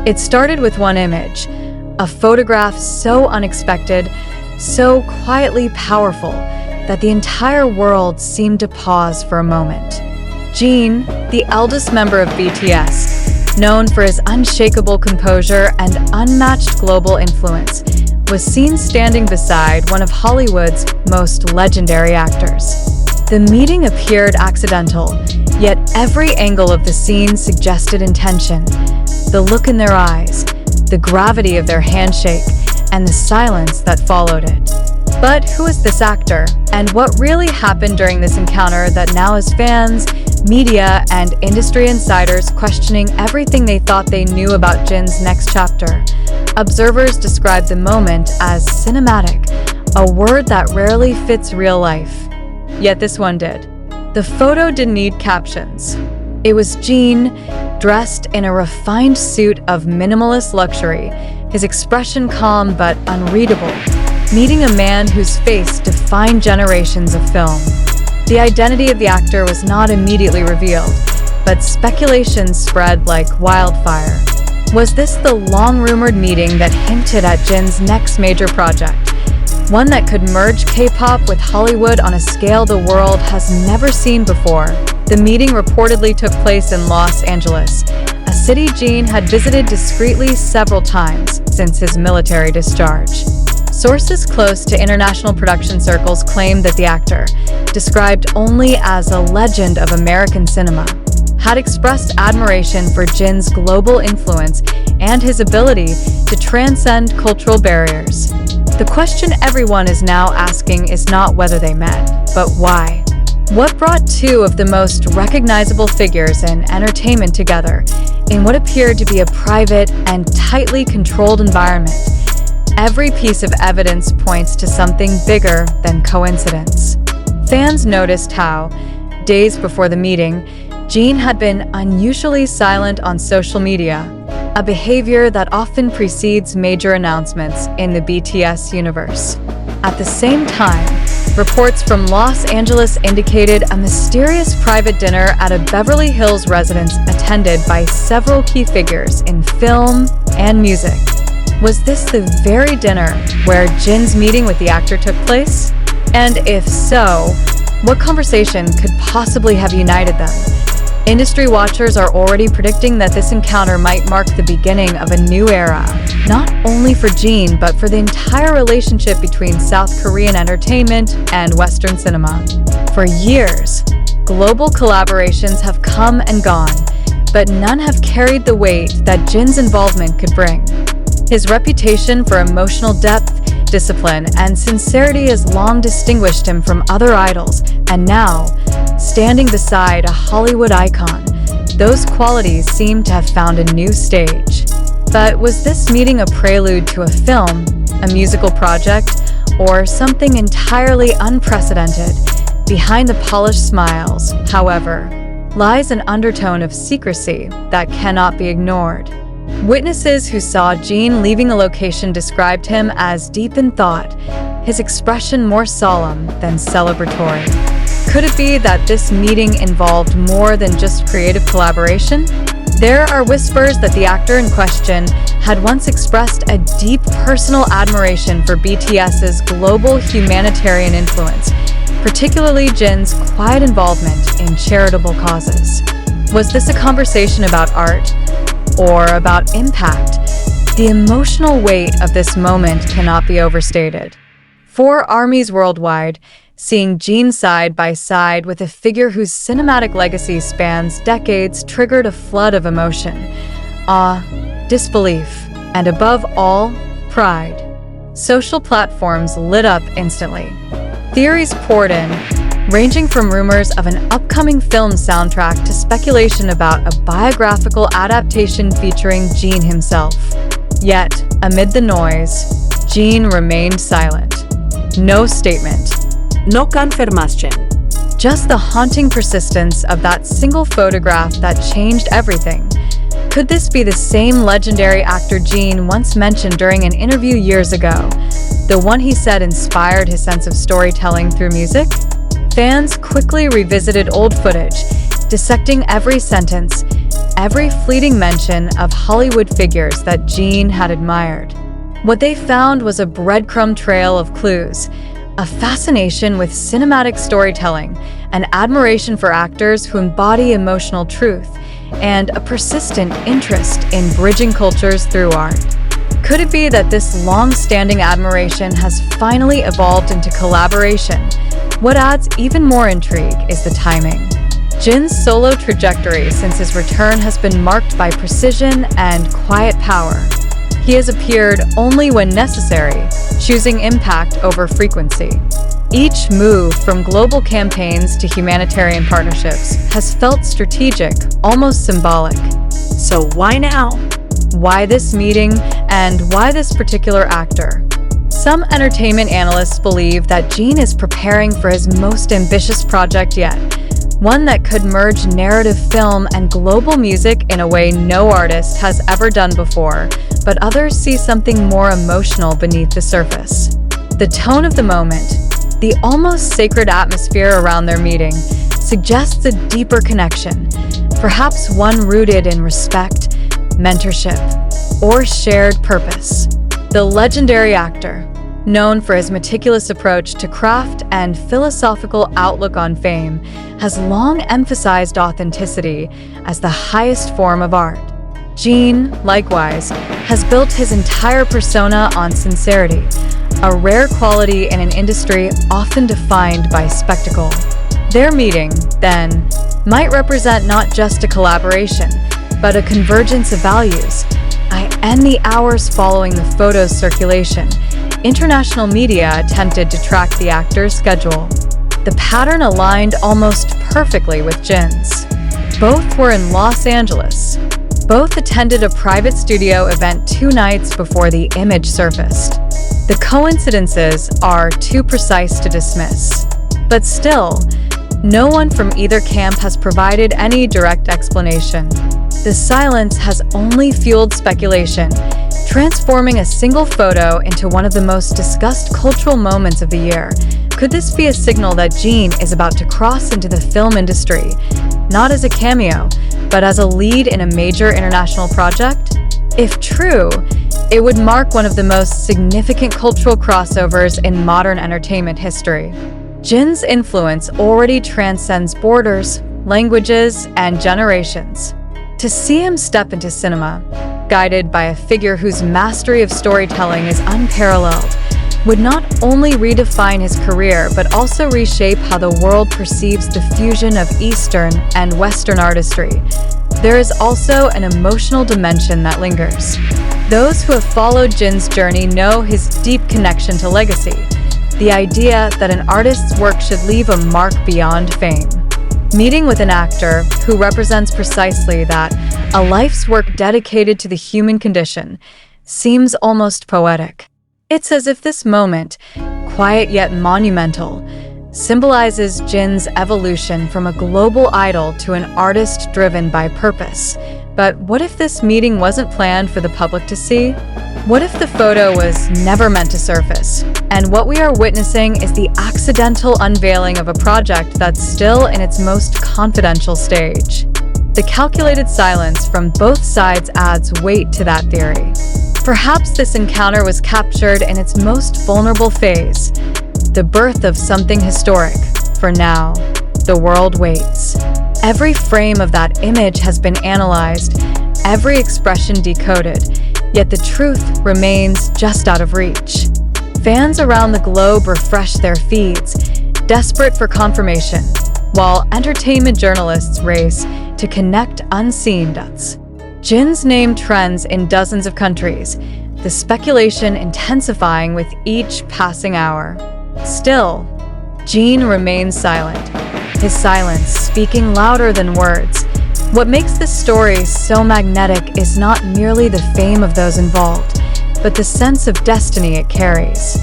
It started with one image, a photograph so unexpected, so quietly powerful, that the entire world seemed to pause for a moment. Jin, the eldest member of BTS, known for his unshakable composure and unmatched global influence, was seen standing beside one of Hollywood's most legendary actors. The meeting appeared accidental, yet every angle of the scene suggested intention. The look in their eyes, the gravity of their handshake, and the silence that followed it. But who is this actor, and what really happened during this encounter that now has fans, media, and industry insiders questioning everything they thought they knew about Jin's next chapter? Observers describe the moment as cinematic, a word that rarely fits real life. Yet this one did. The photo didn't need captions. It was Jin, dressed in a refined suit of minimalist luxury, his expression calm but unreadable, meeting a man whose face defined generations of film. The identity of the actor was not immediately revealed, but speculation spread like wildfire. Was this the long-rumored meeting that hinted at Jin's next major project? One that could merge K-pop with Hollywood on a scale the world has never seen before. The meeting reportedly took place in Los Angeles, a city Jin had visited discreetly several times since his military discharge. Sources close to international production circles claim that the actor, described only as a legend of American cinema, had expressed admiration for Jin's global influence and his ability to transcend cultural barriers. The question everyone is now asking is not whether they met, but why. What brought two of the most recognizable figures in entertainment together in what appeared to be a private and tightly controlled environment? Every piece of evidence points to something bigger than coincidence. Fans noticed how, days before the meeting, Jin had been unusually silent on social media, a behavior that often precedes major announcements in the BTS universe. At the same time, reports from Los Angeles indicated a mysterious private dinner at a Beverly Hills residence attended by several key figures in film and music. Was this the very dinner where Jin's meeting with the actor took place? And if so, what conversation could possibly have united them? Industry watchers are already predicting that this encounter might mark the beginning of a new era, not only for Jin, but for the entire relationship between South Korean entertainment and Western cinema. For years, global collaborations have come and gone, but none have carried the weight that Jin's involvement could bring. His reputation for emotional depth, discipline, and sincerity has long distinguished him from other idols, and now, standing beside a Hollywood icon, those qualities seem to have found a new stage. But was this meeting a prelude to a film, a musical project, or something entirely unprecedented? Behind the polished smiles, however, lies an undertone of secrecy that cannot be ignored. Witnesses who saw Jin leaving the location described him as deep in thought, his expression more solemn than celebratory. Could it be that this meeting involved more than just creative collaboration? There are whispers that the actor in question had once expressed a deep personal admiration for BTS's global humanitarian influence, particularly Jin's quiet involvement in charitable causes. Was this a conversation about art? Or about impact? The emotional weight of this moment cannot be overstated. For armies worldwide, seeing Jin side by side with a figure whose cinematic legacy spans decades triggered a flood of emotion, awe, disbelief, and above all, pride. Social platforms lit up instantly. Theories poured in, ranging from rumors of an upcoming film soundtrack to speculation about a biographical adaptation featuring Jin himself. Yet, amid the noise, Jin remained silent. No statement. No confirmation. Just the haunting persistence of that single photograph that changed everything. Could this be the same legendary actor Jin once mentioned during an interview years ago? The one he said inspired his sense of storytelling through music? Fans quickly revisited old footage, dissecting every sentence, every fleeting mention of Hollywood figures that Jin had admired. What they found was a breadcrumb trail of clues, a fascination with cinematic storytelling, an admiration for actors who embody emotional truth, and a persistent interest in bridging cultures through art. Could it be that this long-standing admiration has finally evolved into collaboration? What adds even more intrigue is the timing. Jin's solo trajectory since his return has been marked by precision and quiet power. He has appeared only when necessary, choosing impact over frequency. Each move, from global campaigns to humanitarian partnerships, has felt strategic, almost symbolic. So why now? Why this meeting, and why this particular actor? Some entertainment analysts believe that Jin is preparing for his most ambitious project yet, one that could merge narrative film and global music in a way no artist has ever done before, but others see something more emotional beneath the surface. The tone of the moment, the almost sacred atmosphere around their meeting, suggests a deeper connection, perhaps one rooted in respect, mentorship, or shared purpose. The legendary actor, known for his meticulous approach to craft and philosophical outlook on fame, has long emphasized authenticity as the highest form of art. Jin, likewise, has built his entire persona on sincerity, a rare quality in an industry often defined by spectacle. Their meeting, then, might represent not just a collaboration, but a convergence of values. In the hours following the photo's circulation, international media attempted to track the actor's schedule. The pattern aligned almost perfectly with Jin's. Both were in Los Angeles. Both attended a private studio event 2 nights before the image surfaced. The coincidences are too precise to dismiss. But still, no one from either camp has provided any direct explanation. The silence has only fueled speculation, transforming a single photo into one of the most discussed cultural moments of the year. Could this be a signal that Jin is about to cross into the film industry, not as a cameo, but as a lead in a major international project? If true, it would mark one of the most significant cultural crossovers in modern entertainment history. Jin's influence already transcends borders, languages, and generations. To see him step into cinema, guided by a figure whose mastery of storytelling is unparalleled, would not only redefine his career but also reshape how the world perceives the fusion of Eastern and Western artistry. There is also an emotional dimension that lingers. Those who have followed Jin's journey know his deep connection to legacy, the idea that an artist's work should leave a mark beyond fame. Meeting with an actor who represents precisely that, a life's work dedicated to the human condition, seems almost poetic. It's as if this moment, quiet yet monumental, symbolizes Jin's evolution from a global idol to an artist driven by purpose. But what if this meeting wasn't planned for the public to see? What if the photo was never meant to surface? And what we are witnessing is the accidental unveiling of a project that's still in its most confidential stage. The calculated silence from both sides adds weight to that theory. Perhaps this encounter was captured in its most vulnerable phase, the birth of something historic. For now, the world waits. Every frame of that image has been analyzed, every expression decoded, yet the truth remains just out of reach. Fans around the globe refresh their feeds, desperate for confirmation, while entertainment journalists race to connect unseen dots. Jin's name trends in dozens of countries, the speculation intensifying with each passing hour. Still, Jin remains silent, his silence speaking louder than words. What makes this story so magnetic is not merely the fame of those involved, but the sense of destiny it carries.